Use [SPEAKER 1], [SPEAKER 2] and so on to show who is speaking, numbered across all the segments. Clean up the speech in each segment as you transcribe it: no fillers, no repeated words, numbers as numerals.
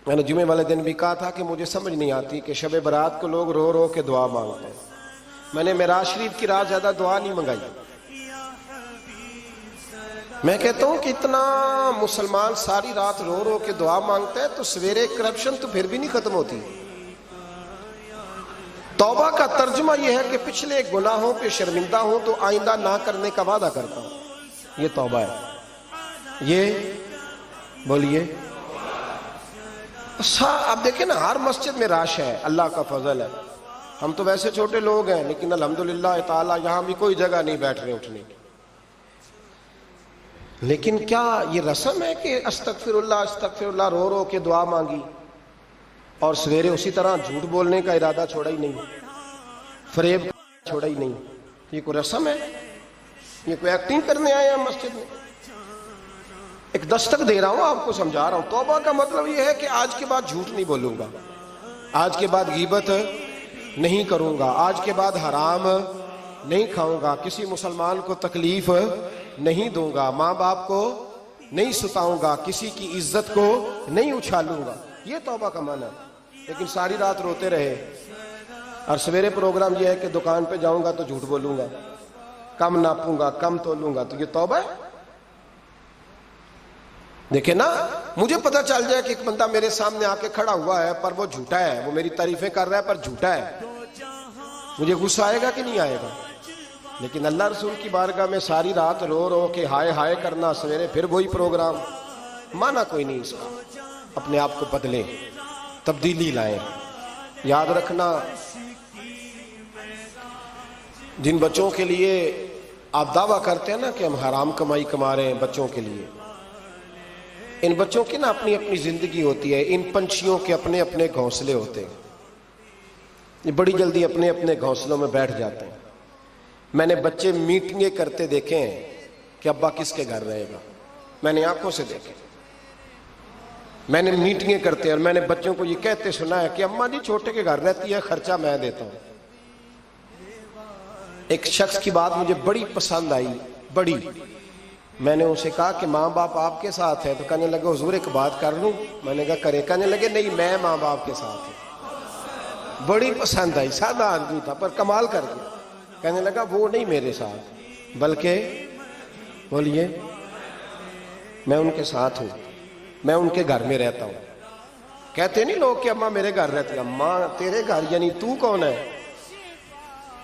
[SPEAKER 1] میں نے جمعے والے دن بھی کہا تھا کہ مجھے سمجھ نہیں آتی کہ شب برات کو لوگ رو رو کے دعا مانگتے ہیں. میں نے معراج شریف کی رات زیادہ دعا نہیں منگائی. میں کہتا ہوں کہ اتنا مسلمان ساری رات رو رو کے دعا مانگتا ہے تو سویرے کرپشن تو پھر بھی نہیں ختم ہوتی. توبہ کا ترجمہ یہ ہے کہ پچھلے گناہوں پہ شرمندہ ہوں تو آئندہ نہ کرنے کا وعدہ کرتا ہوں. یہ توبہ ہے. یہ بولیے. اب دیکھیں نا ہر مسجد میں رش ہے, اللہ کا فضل ہے. ہم تو ویسے چھوٹے لوگ ہیں لیکن الحمدللہ تعالیٰ یہاں بھی کوئی جگہ نہیں بیٹھنے اٹھنے کی. لیکن کیا یہ رسم ہے کہ استغفر اللہ رو رو کے دعا مانگی اور سویرے اسی طرح جھوٹ بولنے کا ارادہ چھوڑا ہی نہیں, فریب چھوڑا ہی نہیں؟ یہ کوئی رسم ہے؟ یہ کوئی ایکٹنگ کرنے آئے ہیں مسجد میں؟ ایک دستک دے رہا ہوں, آپ کو سمجھا رہا ہوں. توبہ کا مطلب یہ ہے کہ آج کے بعد جھوٹ نہیں بولوں گا, آج کے بعد غیبت نہیں کروں گا, آج کے بعد حرام نہیں کھاؤں گا, کسی مسلمان کو تکلیف نہیں دوں گا, ماں باپ کو نہیں ستاؤں گا, کسی کی عزت کو نہیں اچھالوں گا. یہ توبہ کا معنی ہے. لیکن ساری رات روتے رہے اور سویرے پروگرام یہ ہے کہ دکان پہ جاؤں گا تو جھوٹ بولوں گا, کم ناپوں گا, کم تولوں گا, تو یہ توبہ ہے؟ دیکھیں نا, مجھے پتا چل جائے کہ ایک بندہ میرے سامنے آ کے کھڑا ہوا ہے پر وہ جھوٹا ہے, وہ میری تعریفیں کر رہا ہے پر جھوٹا ہے, مجھے غصہ آئے گا کہ نہیں آئے گا؟ لیکن اللہ رسول کی بارگاہ میں ساری رات رو رو کے ہائے ہائے کرنا, سویرے پھر وہی پروگرام, مانا کوئی نہیں اس کا. اپنے آپ کو بدلیں, تبدیلی لائیں. یاد رکھنا, جن بچوں کے لیے آپ دعویٰ کرتے ہیں نا کہ ہم حرام کمائی کما رہے ہیں بچوں کے لیے, ان بچوں کی نا اپنی اپنی زندگی ہوتی ہے, ان پنچھیوں کے اپنے اپنے گھونسلے ہوتے ہیں, یہ بڑی جلدی اپنے اپنے گھونسلوں میں بیٹھ جاتے ہیں. میں نے بچے میٹنگیں کرتے دیکھے ہیں کہ ابا کس کے گھر رہے گا, میں نے آنکھوں سے دیکھے. میں نے میٹنگیں کرتے اور میں نے بچوں کو یہ کہتے سنا ہے کہ اماں جی چھوٹے کے گھر رہتی ہے, خرچہ میں دیتا ہوں. ایک شخص کی بات مجھے بڑی پسند آئی, بڑی. میں نے اسے کہا کہ ماں باپ آپ کے ساتھ ہے, تو کہنے لگے حضور ایک بات کر لوں. میں نے کہا کرے. کہنے لگے نہیں میں ماں باپ کے ساتھ ہوں. بڑی پسند آئی, سادہ آدمی تھا پر کمال کر گیا. کہنے لگا وہ نہیں میرے ساتھ بلکہ بولیے میں ان کے ساتھ ہوں, میں ان کے گھر میں رہتا ہوں. کہتے نہیں لوگ کہ اماں میرے گھر رہتی. اماں تیرے گھر یعنی تو کون ہے؟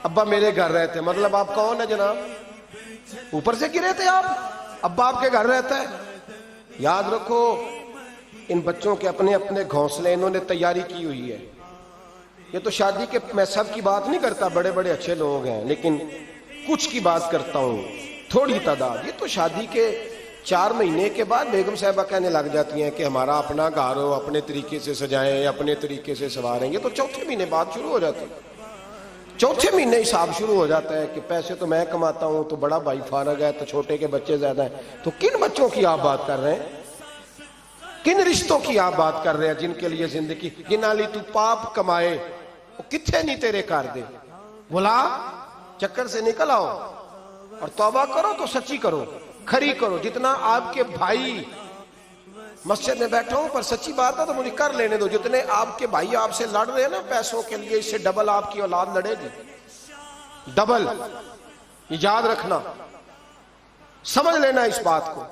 [SPEAKER 1] ابا میرے گھر رہتے, مطلب آپ کون ہے جناب؟ اوپر سے گرے تھے آپ؟ ابا آپ کے گھر رہتا ہے. یاد رکھو ان بچوں کے اپنے اپنے گھونسلے انہوں نے تیاری کی ہوئی ہے. یہ تو شادی کے, میں سب کی بات نہیں کرتا, بڑے بڑے اچھے لوگ ہیں, لیکن کچھ کی بات کرتا ہوں, تھوڑی تعداد. یہ تو شادی کے 4 مہینے کے بعد بیگم صاحبہ کہنے لگ جاتی ہیں کہ ہمارا اپنا گھر ہو, اپنے طریقے سے سجائیں, اپنے طریقے سے سواریں. یہ تو چوتھے مہینے بعد شروع ہو جاتی ہے. چوتھے مہینے حساب شروع ہو جاتا ہے کہ پیسے تو میں کماتا ہوں, تو بڑا بھائی فارغ ہے, تو چھوٹے کے بچے زیادہ ہیں. تو کن بچوں کی آپ بات کر رہے ہیں؟ کن رشتوں کی آپ بات کر رہے ہیں جن کے لیے زندگی گنالی تو پاپ کمائے کتھے نہیں تیرے کر دے. بلا چکر سے نکل آؤ اور توبہ کرو تو سچی کرو, کھری کرو. جتنا آپ کے بھائی مسجد میں بیٹھا ہوں پر سچی بات ہے تو مجھے کر لینے دو. جتنے آپ کے بھائی آپ سے لڑ رہے ہیں نا پیسوں کے لیے, اس سے ڈبل آپ کی اولاد لڑے گی, ڈبل. یہ یاد رکھنا, سمجھ لینا اس بات کو.